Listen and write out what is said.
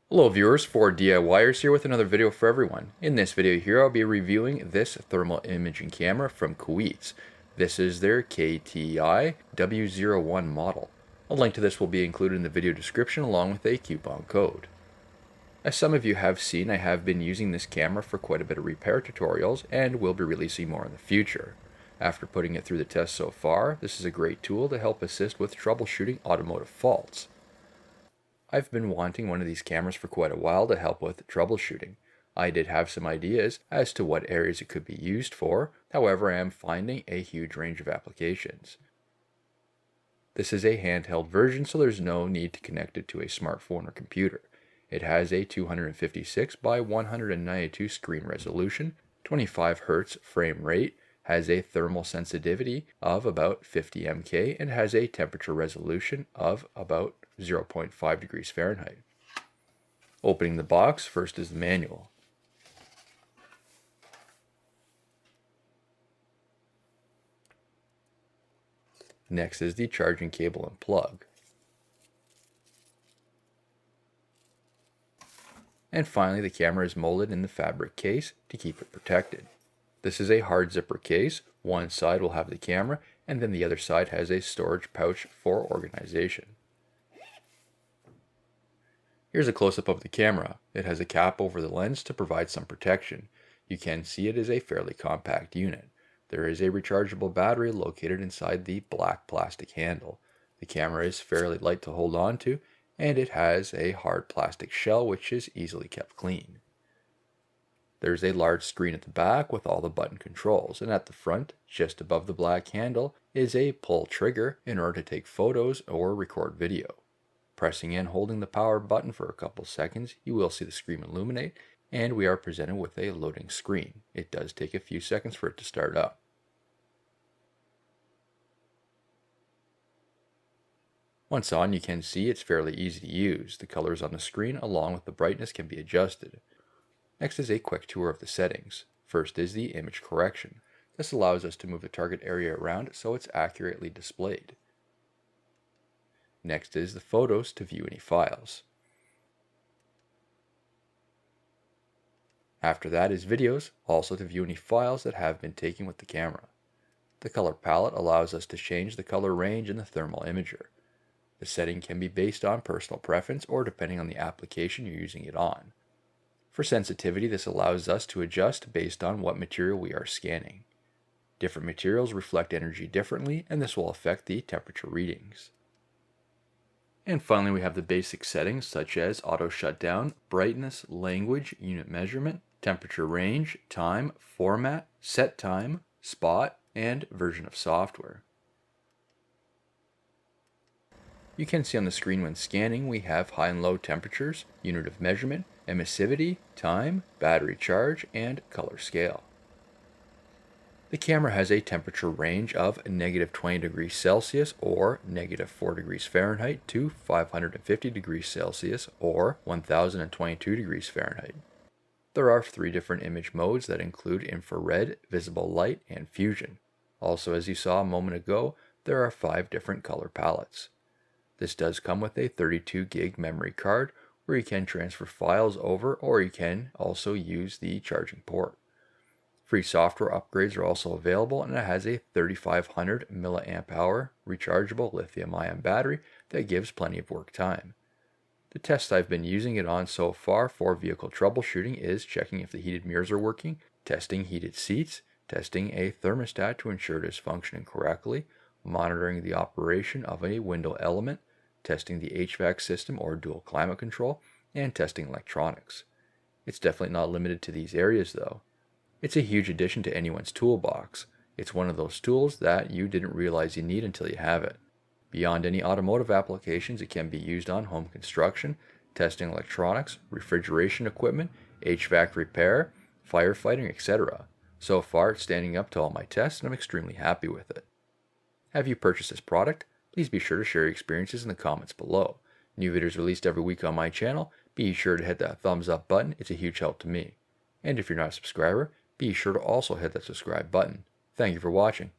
Hello viewers, 4DIYers here with another video for everyone. In this video here I'll be reviewing this thermal imaging camera from Kaiweets. This is their KTI-W01 model. A link to this will be included in the video description along with a coupon code. As some of you have seen, I have been using this camera for quite a bit of repair tutorials and will be releasing more in the future. After putting it through the test so far, this is a great tool to help assist with troubleshooting automotive faults. I've been wanting one of these cameras for quite a while to help with troubleshooting. I did have some ideas as to what areas it could be used for, however I am finding a huge range of applications. This is a handheld version, so there's no need to connect it to a smartphone or computer. It has a 256 by 192 screen resolution, 25 Hz frame rate, has a thermal sensitivity of about 50 mK, and has a temperature resolution of about 0.5 degrees Fahrenheit. Opening the box, first is the manual. Next is the charging cable and plug. And finally, the camera is molded in the fabric case to keep it protected. This is a hard zipper case. One side will have the camera, and then the other side has a storage pouch for organization. Here's a close-up of the camera. It has a cap over the lens to provide some protection. You can see it is a fairly compact unit. There is a rechargeable battery located inside the black plastic handle. The camera is fairly light to hold on to, and it has a hard plastic shell which is easily kept clean. There's a large screen at the back with all the button controls, and at the front, just above the black handle, is a pull trigger in order to take photos or record video. Pressing and holding the power button for a couple seconds, you will see the screen illuminate, and we are presented with a loading screen. It does take a few seconds for it to start up. Once on, you can see it's fairly easy to use. The colors on the screen along with the brightness can be adjusted. Next is a quick tour of the settings. First is the image correction. This allows us to move the target area around so it's accurately displayed. Next is the photos to view any files. After that is videos, also to view any files that have been taken with the camera. The color palette allows us to change the color range in the thermal imager. The setting can be based on personal preference or depending on the application you're using it on. For sensitivity, this allows us to adjust based on what material we are scanning. Different materials reflect energy differently, and this will affect the temperature readings. And finally, we have the basic settings such as auto shutdown, brightness, language, unit measurement, temperature range, time, format, set time, spot, and version of software. You can see on the screen when scanning we have high and low temperatures, unit of measurement, emissivity, time, battery charge, and color scale. The camera has a temperature range of -20 degrees Celsius or -4 degrees Fahrenheit to 550 degrees Celsius or 1022 degrees Fahrenheit. There are 3 different image modes that include infrared, visible light, and fusion. Also, as you saw a moment ago, there are 5 different color palettes. This does come with a 32 gig memory card where you can transfer files over, or you can also use the charging port. Free software upgrades are also available, and it has a 3500 mAh rechargeable lithium-ion battery that gives plenty of work time. The test I've been using it on so far for vehicle troubleshooting is checking if the heated mirrors are working, testing heated seats, testing a thermostat to ensure it is functioning correctly, monitoring the operation of a window element, testing the HVAC system or dual climate control, and testing electronics. It's definitely not limited to these areas though. It's a huge addition to anyone's toolbox. It's one of those tools that you didn't realize you need until you have it. Beyond any automotive applications, it can be used on home construction, testing electronics, refrigeration equipment, HVAC repair, firefighting, etc. So far, it's standing up to all my tests, and I'm extremely happy with it. Have you purchased this product? Please be sure to share your experiences in the comments below. New videos released every week on my channel. Be sure to hit that thumbs up button. It's a huge help to me. And if you're not a subscriber, be sure to also hit that subscribe button. Thank you for watching.